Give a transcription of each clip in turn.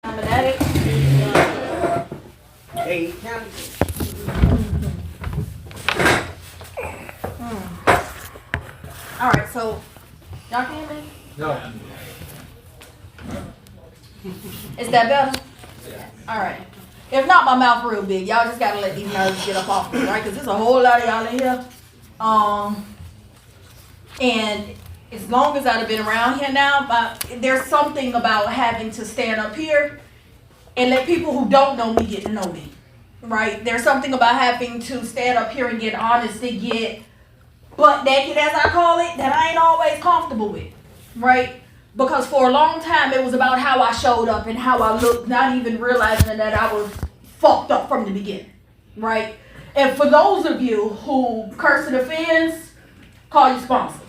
I'm an addict. Hey. All right, so y'all can hear me? No. Is that better? All right. If not, my mouth real big. Y'all just gotta let these nerves get up off me, right? Because there's a whole lot of y'all in here. And as long as I've been around here now, there's something about having to stand up here and let people who don't know me get to know me, right? There's something about having to stand up here and get honest and get butt naked, as I call it, that I ain't always comfortable with, right? Because for a long time, it was about how I showed up and how I looked, not even realizing that I was fucked up from the beginning, right? And for those of you who curse and offends, call your sponsor.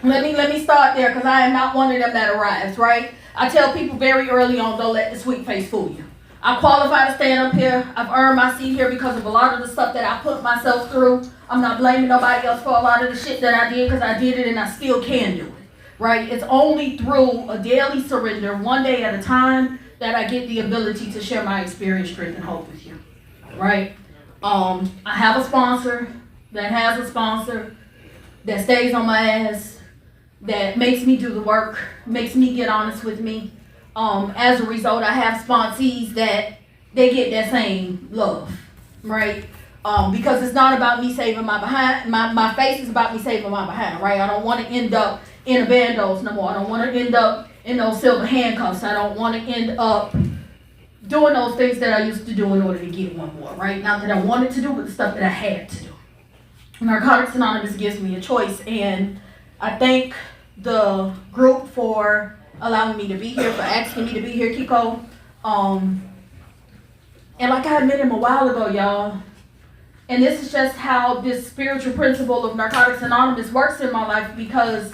Let me start there, because I am not one of them that arrives, right? I tell people very early on, don't let the sweet face fool you. I qualify to stand up here. I've earned my seat here because of a lot of the stuff that I put myself through. I'm not blaming nobody else for a lot of the shit that I did, because I did it and I still can do it, right? It's only through a daily surrender, one day at a time, that I get the ability to share my experience, strength, and hope with you, right? I have a sponsor that has a sponsor that stays on my ass, that makes me do the work, makes me get honest with me. As a result, I have sponsees that they get that same love, right? Because it's not about me saving my behind. My face is about me saving my behind, right? I don't want to end up in a bandos no more. I don't want to end up in those silver handcuffs. I don't want to end up doing those things that I used to do in order to get one more, right? Not that I wanted to do, but the stuff that I had to do. Narcotics Anonymous gives me a choice, and I thank the group for allowing me to be here, for asking me to be here, Kiko. And like I admitted a while ago, y'all, and this is just how this spiritual principle of Narcotics Anonymous works in my life, because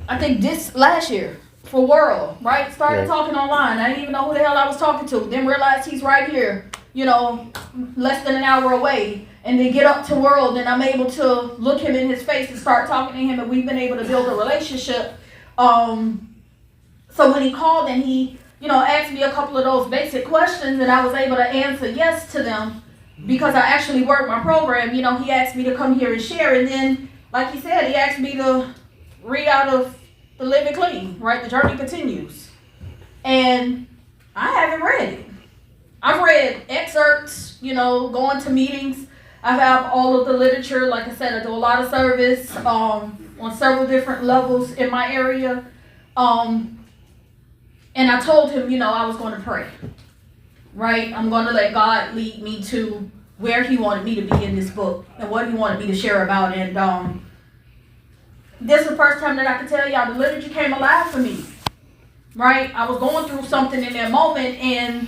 I think this last year, for World, right, started talking online. I didn't even know who the hell I was talking to. Then realized he's right here, less than an hour away. And then get up to World, and I'm able to look him in his face and start talking to him, and we've been able to build a relationship. So when he called and he, asked me a couple of those basic questions, and I was able to answer yes to them because I actually worked my program. He asked me to come here and share, and then, like he said, he asked me to read out of the Living Clean, right? The Journey Continues. And I haven't read it. I've read excerpts, going to meetings. I have all of the literature. Like I said, I do a lot of service on several different levels in my area. And I told him, I was going to pray, right? I'm going to let God lead me to where he wanted me to be in this book and what he wanted me to share about. And this is the first time that I can tell y'all the literature came alive for me, right? I was going through something in that moment, and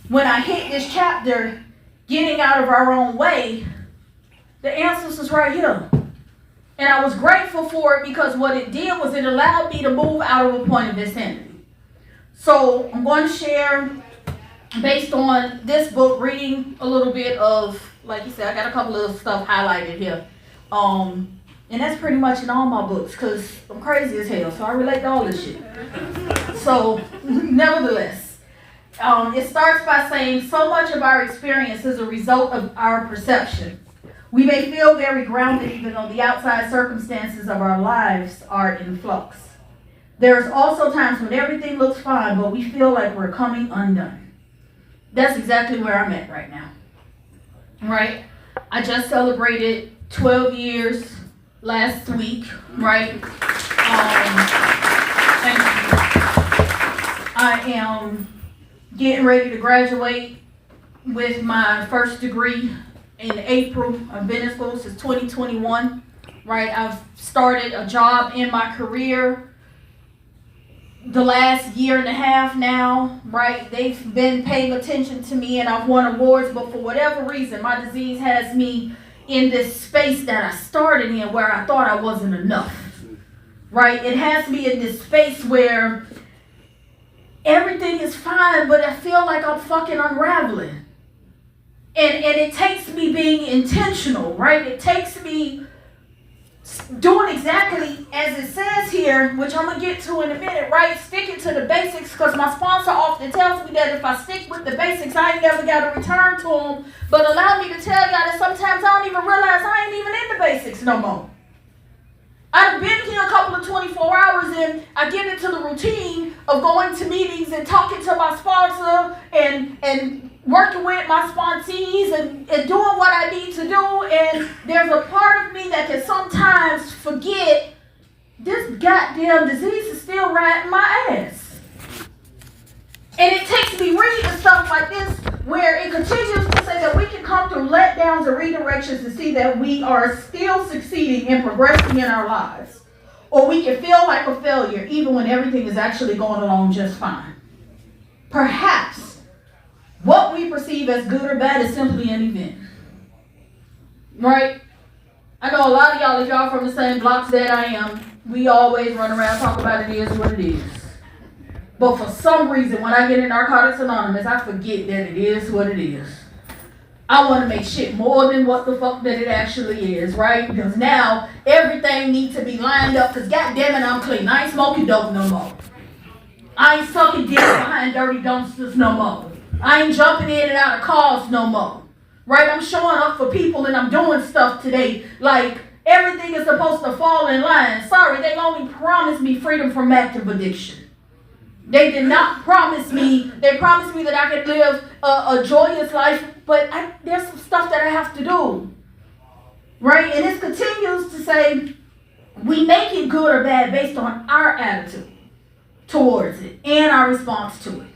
when I hit this chapter, getting out of our own way, the answers was right here. And I was grateful for it, because what it did was it allowed me to move out of a point of insanity. So I'm going to share, based on this book, reading a little bit of, like you said, I got a couple of stuff highlighted here. And that's pretty much in all my books, because I'm crazy as hell, so I relate to all this shit. So, nevertheless, it starts by saying, so much of our experience is a result of our perception. We may feel very grounded even though the outside circumstances of our lives are in flux. There's also times when everything looks fine, but we feel like we're coming undone. That's exactly where I'm at right now. Right? I just celebrated 12 years last week, right? And I am getting ready to graduate with my first degree in April. I've been in school since 2021, right? I've started a job in my career the last year and a half now, right? They've been paying attention to me, and I've won awards, but for whatever reason, my disease has me in this space that I started in where I thought I wasn't enough, right? It has me in this space where everything is fine, but I feel like I'm fucking unraveling. And it takes me being intentional, right? It takes me doing exactly as it says here, which I'm going to get to in a minute, right? Sticking to the basics, because my sponsor often tells me that if I stick with the basics, I ain't never got to return to them. But allow me to tell y'all that sometimes I don't even realize I ain't even in the basics no more. I've been here a couple of 24 hours and I get into the routine of going to meetings and talking to my sponsor and working with my sponsees and doing what I need to do. And there's a part of me that can sometimes forget this goddamn disease is still riding my ass. And it takes me reading stuff like this where it continues to say that we can come through letdowns and redirections to see that we are still succeeding and progressing in our lives. Or we can feel like a failure even when everything is actually going along just fine. Perhaps what we perceive as good or bad is simply an event. Right? I know a lot of y'all, if y'all from the same blocks that I am, we always run around talk about it is what it is. But for some reason, when I get in Narcotics Anonymous, I forget that it is what it is. I want to make shit more than what the fuck that it actually is, right? Because now, everything needs to be lined up, because goddamn it, I'm clean. I ain't smoking dope no more. I ain't sucking dick behind dirty dumpsters no more. I ain't jumping in and out of cars no more. Right? I'm showing up for people and I'm doing stuff today. Like, everything is supposed to fall in line. Sorry, they only promised me freedom from active addiction. They did not promise me. They promised me that I could live a joyous life, but there's some stuff that I have to do. Right? And it continues to say, we make it good or bad based on our attitude towards it and our response to it.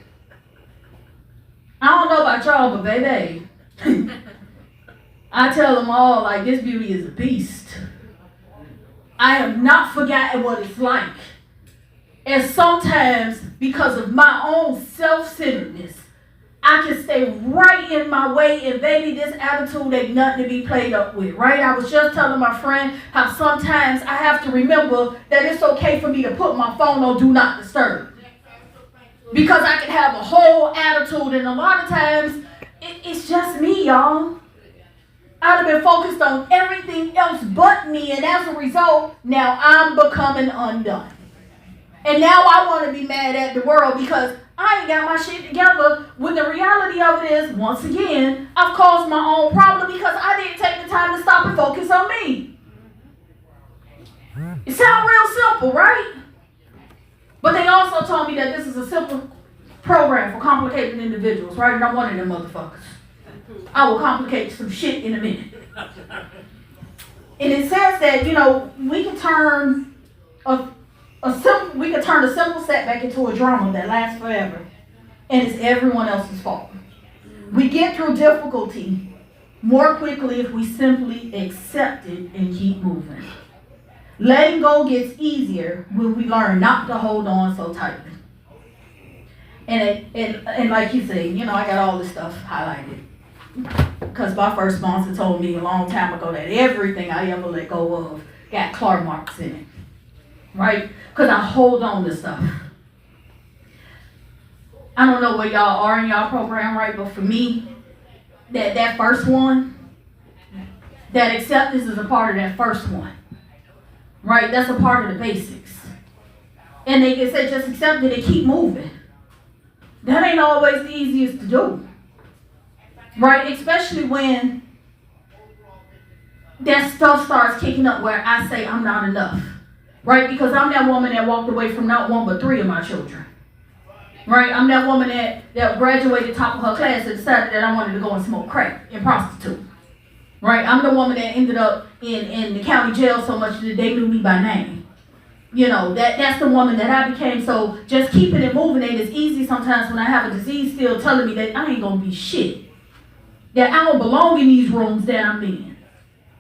I don't know about y'all, but baby, I tell them all, like, this beauty is a beast. I have not forgotten what it's like. And sometimes, because of my own self-centeredness, I can stay right in my way, and baby, this attitude ain't nothing to be played up with, right? I was just telling my friend how sometimes I have to remember that it's okay for me to put my phone on Do Not Disturb. Because I can have a whole attitude, and a lot of times, it's just me, y'all. I'd have been focused on everything else but me, and as a result, now I'm becoming undone. And now I want to be mad at the world because I ain't got my shit together, when the reality of it is, once again, I've caused my own problem because I didn't take the time to stop and focus on me. It sounds real simple, right? But they also told me that this is a simple program for complicated individuals, right? And I'm one of them motherfuckers. I will complicate some shit in a minute. And it says that, we can turn a simple setback into a drama that lasts forever, and it's everyone else's fault. We get through difficulty more quickly if we simply accept it and keep moving. Letting go gets easier when we learn not to hold on so tightly. And like you say, I got all this stuff highlighted. Because my first sponsor told me a long time ago that everything I ever let go of got claw marks in it. Right? Because I hold on to stuff. I don't know where y'all are in y'all program, right? But for me, that first one, that acceptance is a part of that first one. Right? That's a part of the basics. And they can say just accept it and keep moving. That ain't always the easiest to do. Right? Especially when that stuff starts kicking up where I say I'm not enough. Right? Because I'm that woman that walked away from not one but 3 of my children. Right? I'm that woman that graduated top of her class and decided that I wanted to go and smoke crack and prostitute. Right? I'm the woman that ended up in the county jail so much that they knew me by name. That's the woman that I became. So just keeping it moving ain't as easy sometimes when I have a disease still telling me that I ain't gonna be shit. That I don't belong in these rooms that I'm in.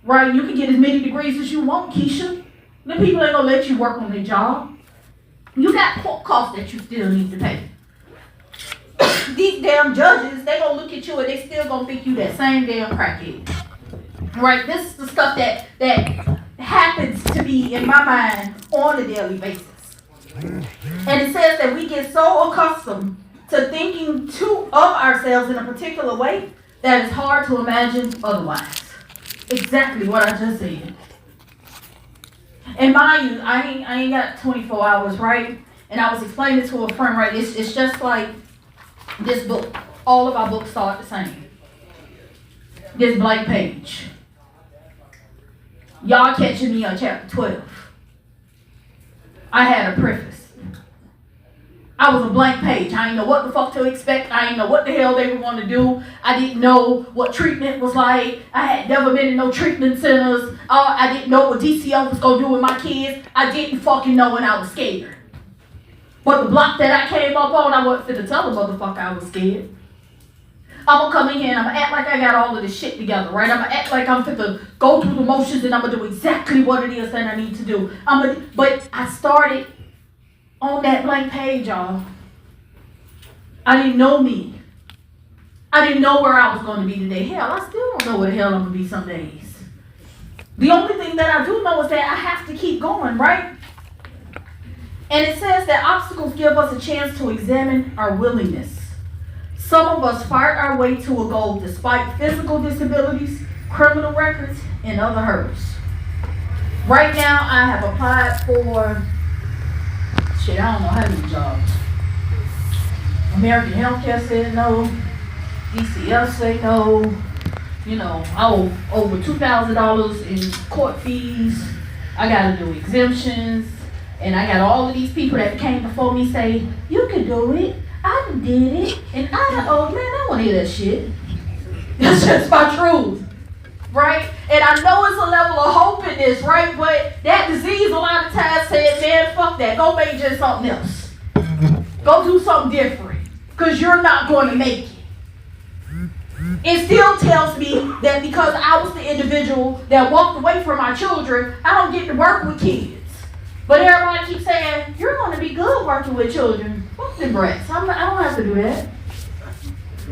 Right? You can get as many degrees as you want, Kiesha. The people ain't gonna let you work on their job. You got court costs that you still need to pay. These damn judges, they gonna look at you and they still gonna think you that same damn crackhead. Right? This is the stuff that happens to me in my mind on a daily basis. And it says that we get so accustomed to thinking of ourselves in a particular way that it's hard to imagine otherwise. Exactly what I just said. And mind you, I ain't got 24 hours, right? And I was explaining to a friend, right? It's just like this book. All of our books start the same. This blank page. Y'all catching me on chapter 12. I had a preface. I was a blank page. I didn't know what the fuck to expect. I didn't know what the hell they were going to do. I didn't know what treatment was like. I had never been in no treatment centers. I didn't know what DCO was going to do with my kids. I didn't fucking know, and I was scared. But the block that I came up on, I wasn't fit to tell the motherfucker I was scared. I'm going to come in here and I'm going to act like I got all of this shit together, right? I'm going to act like I'm fit to go through the motions and I'm going to do exactly what it is that I need to do. But I started on that blank page, y'all. I didn't know me. I didn't know where I was going to be today. Hell, I still don't know where the hell I'm going to be some days. The only thing that I do know is that I have to keep going, right? And it says that obstacles give us a chance to examine our willingness. Some of us fight our way to a goal despite physical disabilities, criminal records, and other hurdles. Right now, I have applied for I don't know how many jobs. American Healthcare said no. DCF said no. You know, I owe over $2,000 in court fees. I got to do exemptions. And I got all of these people that came before me say, you can do it. I done did it. And man, I don't want to hear that shit. That's just my truth. Right? And I know it's a level of hope in this, right? But that disease a lot of times said, man, fuck that. Go major in something else. Go do something different. Because you're not going to make it. It still tells me that because I was the individual that walked away from my children, I don't get to work with kids. But everybody keeps saying, you're going to be good working with children. Fuck them brats. I don't have to do that.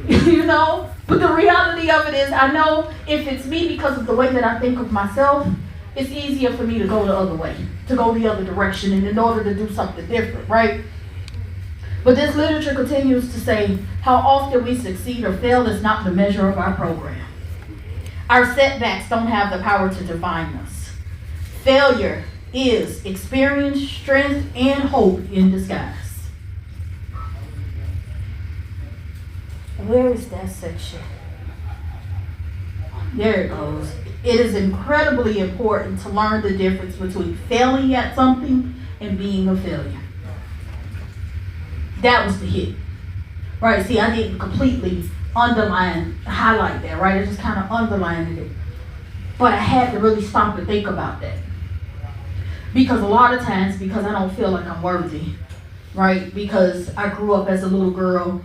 You know? But the reality of it is, I know if it's me because of the way that I think of myself, it's easier for me to go the other way, to go the other direction, and in order to do something different, right? But this literature continues to say how often we succeed or fail is not the measure of our program. Our setbacks don't have the power to define us. Failure is experience, strength, and hope in disguise. Where is that section? There it goes. It is incredibly important to learn the difference between failing at something and being a failure. That was the hit. Right, see, I didn't completely highlight that, right? I just kind of underlined it. But I had to really stop and think about that. Because a lot of times, because I don't feel like I'm worthy, right? Because I grew up as a little girl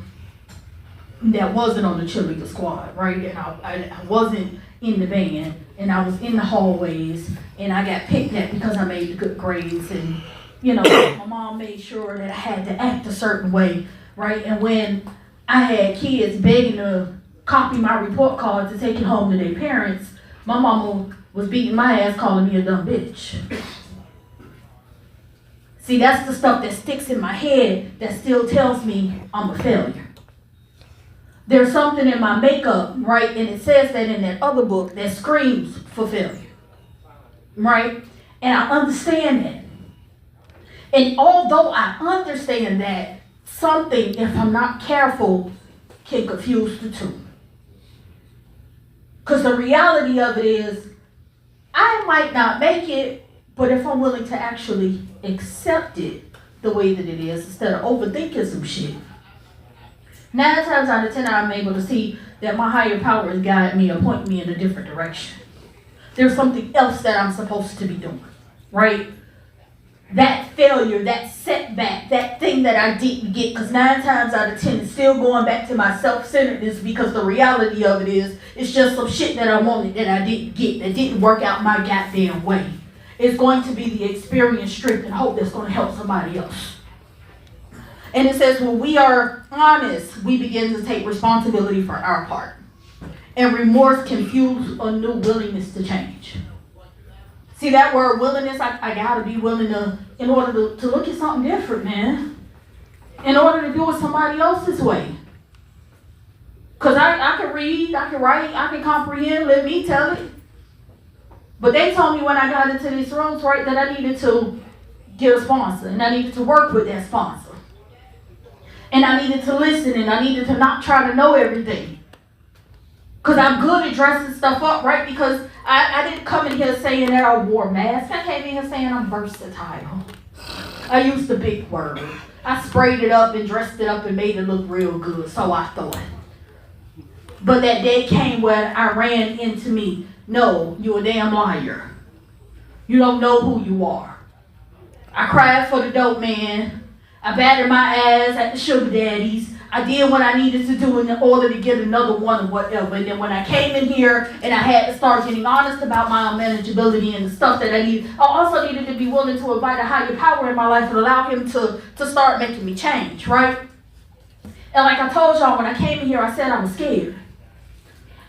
that wasn't on the cheerleader squad, right? And I wasn't in the band, and I was in the hallways, and I got picked at because I made the good grades, and you know, my mom made sure that I had to act a certain way, right? And when I had kids begging to copy my report card to take it home to their parents, my mama was beating my ass, calling me a dumb bitch. See, that's the stuff that sticks in my head that still tells me I'm a failure. There's something in my makeup, right? And it says that in that other book that screams for failure, right? And I understand that. And although I understand that, something, if I'm not careful, can confuse the two. Because the reality of it is, I might not make it, but if I'm willing to actually accept it the way that it is, instead of overthinking some shit, 9 times out of 10, I'm able to see that my higher power is guiding me or pointing me in a different direction. There's something else that I'm supposed to be doing, right? That failure, that setback, that thing that I didn't get, because 9 times out of 10, it's still going back to my self-centeredness, because the reality of it is, it's just some shit that I wanted that I didn't get, that didn't work out my goddamn way. It's going to be the experience, strength, and hope that's going to help somebody else. And it says, when we are honest, we begin to take responsibility for our part. And remorse can fuel a new willingness to change. See that word willingness, I gotta be willing to, in order to look at something different, man. In order to do it somebody else's way. Because I can read, I can write, I can comprehend, let me tell it. But they told me when I got into these rooms, right, that I needed to get a sponsor, and I needed to work with that sponsor. And I needed to listen, and I needed to not try to know everything. Because I'm good at dressing stuff up, right? Because I didn't come in here saying that I wore masks. I came in here saying I'm versatile. I used the big word. I sprayed it up and dressed it up and made it look real good, so I thought. But that day came when I ran into me. No, you're a damn liar. You don't know who you are. I cried for the dope man. I batted my ass at the sugar daddies. I did what I needed to do in order to get another one or whatever. And then when I came in here and I had to start getting honest about my unmanageability and the stuff that I need, I also needed to be willing to invite a higher power in my life and allow him to start making me change, right? And like I told y'all, when I came in here, I said I was scared.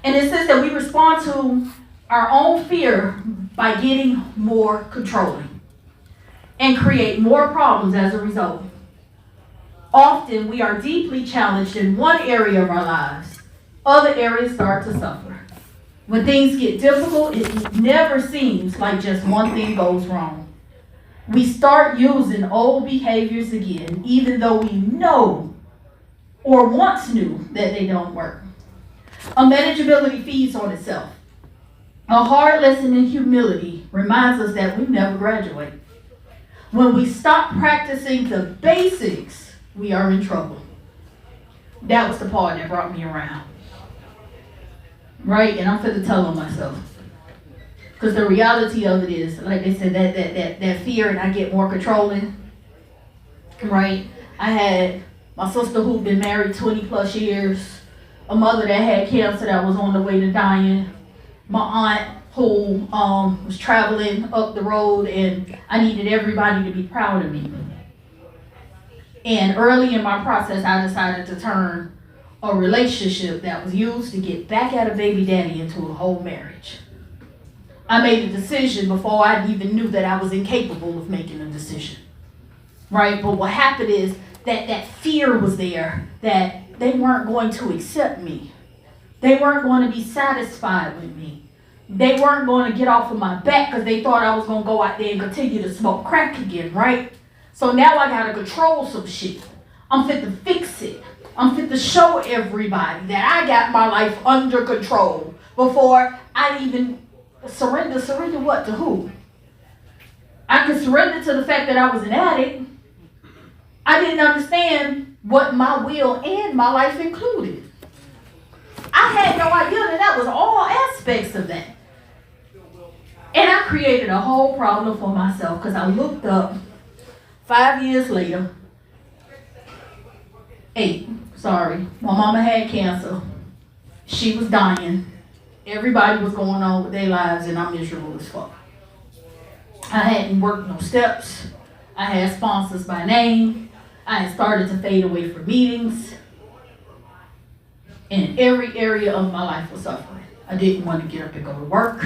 And it says that we respond to our own fear by getting more controlling and create more problems as a result. Often we are deeply challenged in one area of our lives. Other areas start to suffer. When things get difficult, it never seems like just one thing goes wrong. We start using old behaviors again, even though we know or once knew that they don't work. Unmanageability feeds on itself. A hard lesson in humility reminds us that we never graduate. When we stop practicing the basics, we are in trouble. That was the part that brought me around. Right? And I'm finna tell on myself. Because the reality of it is, like they said, that fear and I get more controlling. Right? I had my sister who'd been married 20 plus years. A mother that had cancer that was on the way to dying. My aunt who was traveling up the road, and I needed everybody to be proud of me. And early in my process, I decided to turn a relationship that was used to get back at a baby daddy into a whole marriage. I made a decision before I even knew that I was incapable of making a decision. Right? But what happened is that fear was there, that they weren't going to accept me. They weren't going to be satisfied with me. They weren't going to get off of my back because they thought I was going to go out there and continue to smoke crack again, right? So now I got to control some shit. I'm fit to fix it. I'm fit to show everybody that I got my life under control before I even surrender. Surrender what? To who? I could surrender to the fact that I was an addict. I didn't understand what my will and my life included. I had no idea that was all aspects of that. And I created a whole problem for myself because I looked up 5 years later, 8, sorry, my mama had cancer. She was dying. Everybody was going on with their lives and I'm miserable as fuck. I hadn't worked no steps. I had sponsors by name. I had started to fade away from meetings. And every area of my life was suffering. I didn't want to get up and go to work.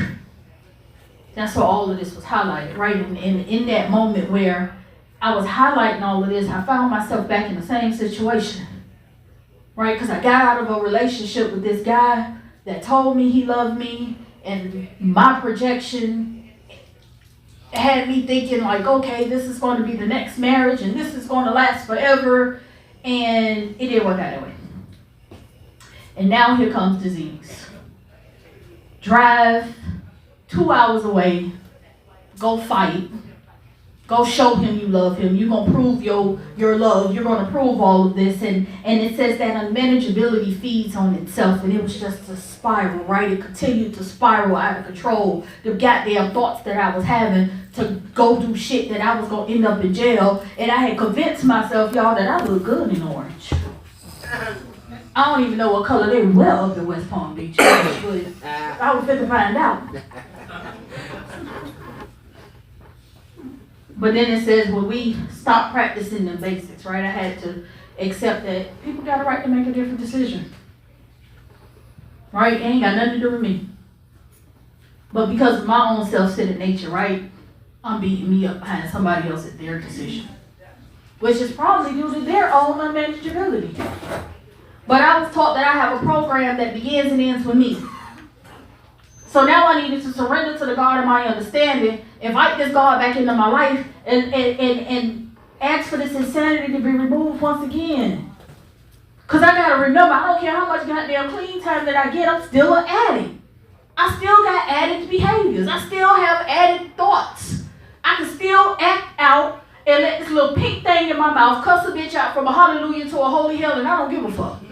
That's why all of this was highlighted, right? And in that moment where I was highlighting all of this, I found myself back in the same situation, right? Because I got out of a relationship with this guy that told me he loved me, and my projection had me thinking like, okay, this is going to be the next marriage, and this is going to last forever, and it didn't work out that way. And now here comes disease. Drive 2 hours away, go fight. Go show him you love him. You're going to prove your love. You're going to prove all of this. And it says that unmanageability feeds on itself. And it was just a spiral, right? It continued to spiral out of control. The goddamn thoughts that I was having to go do shit that I was going to end up in jail. And I had convinced myself, y'all, that I look good in orange. I don't even know what color they wear up in West Palm Beach. But I was fit to find out. But then it says when we stop practicing the basics, right? I had to accept that people got a right to make a different decision. Right? It ain't got nothing to do with me. But because of my own self-centered nature, right? I'm beating me up behind somebody else at their decision. Which is probably due to their own unmanageability. But I was taught that I have a program that begins and ends with me. So now I needed to surrender to the God of my understanding, invite this God back into my life, and ask for this insanity to be removed once again. Because I got to remember, I don't care how much goddamn clean time that I get, I'm still an addict. I still got addict behaviors. I still have addict thoughts. I can still act out and let this little pink thing in my mouth cuss a bitch out from a hallelujah to a holy hell, and I don't give a fuck.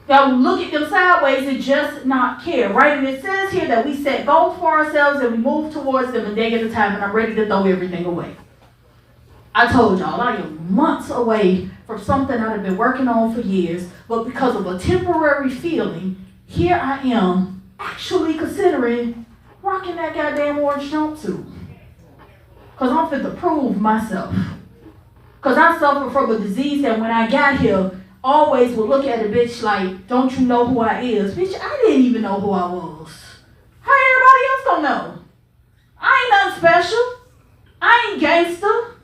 Y'all look at them sideways and just not care, right? And it says here that we set goals for ourselves and we move towards them a day at a time, and I'm ready to throw everything away. I told y'all, I am months away from something I've been working on for years, but because of a temporary feeling, here I am actually considering rocking that goddamn orange jumpsuit. Because I'm fit to prove myself. Because I suffer from a disease that when I got here, always would look at a bitch like, don't you know who I is? Bitch, I didn't even know who I was. How everybody else gonna know? I ain't nothing special. I ain't gangster.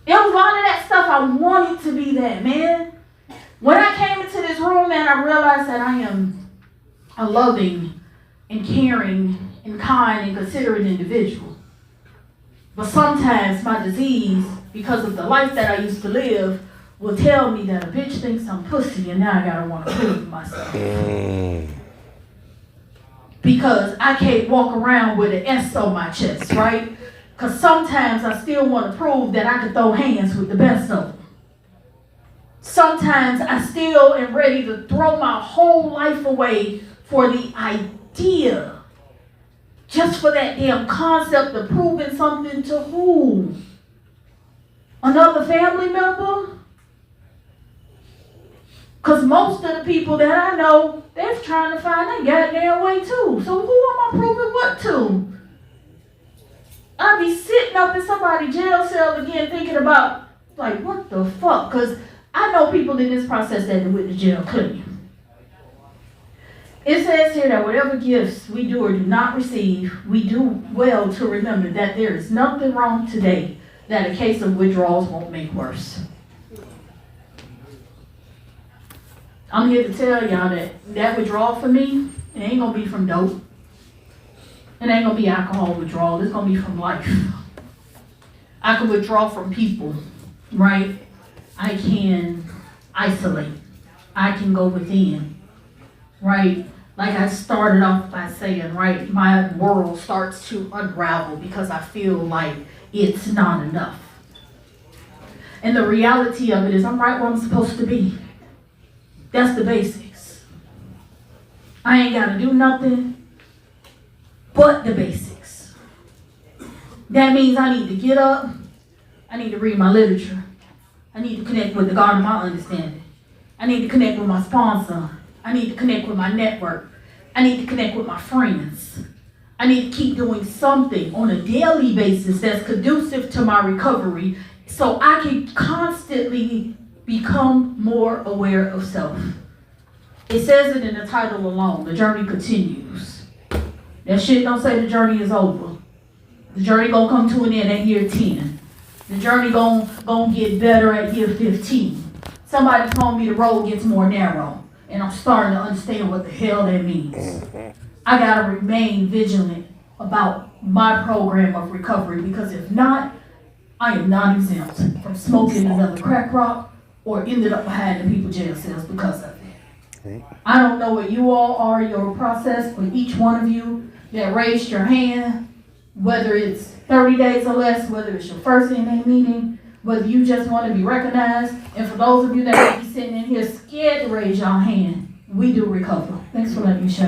It was a lot of that stuff. I wanted to be that, man. When I came into this room, man, I realized that I am a loving and caring and kind and considerate individual. But sometimes my disease, because of the life that I used to live, will tell me that a bitch thinks I'm pussy, and now I gotta want to prove myself. Because I can't walk around with an S on my chest, right? Because sometimes I still want to prove that I can throw hands with the best of them. Sometimes I still am ready to throw my whole life away for the idea. Just for that damn concept of proving something to who? Another family member? Because most of the people that I know, they're trying to find their goddamn way too. So who am I proving what to? I'll be sitting up in somebody's jail cell again thinking about, like, what the fuck? Because I know people in this process that went to jail clean. It says here that whatever gifts we do or do not receive, we do well to remember that there is nothing wrong today that a case of withdrawals won't make worse. I'm here to tell y'all that withdrawal for me, it ain't going to be from dope. It ain't going to be alcohol withdrawal. It's going to be from life. I can withdraw from people, right? I can isolate. I can go within, right? Like I started off by saying, right, my world starts to unravel because I feel like it's not enough. And the reality of it is I'm right where I'm supposed to be. That's the basics. I ain't got to do nothing but the basics. That means I need to get up. I need to read my literature. I need to connect with the God of my understanding. I need to connect with my sponsor. I need to connect with my network. I need to connect with my friends. I need to keep doing something on a daily basis that's conducive to my recovery so I can constantly become more aware of self. It says it in the title alone, the journey continues. That shit don't say the journey is over. The journey gonna come to an end at year 10. The journey gonna get better at year 15. Somebody told me the road gets more narrow, and I'm starting to understand what the hell that means. I gotta remain vigilant about my program of recovery, because if not, I am not exempt from smoking another crack rock or ended up behind the people jail cells because of it. I don't know what you all are, your process, but each one of you that raised your hand, whether it's 30 days or less, whether it's your first NA meeting, whether you just want to be recognized, and for those of you that may be sitting in here scared to raise your hand, we do recover. Thanks for letting me share.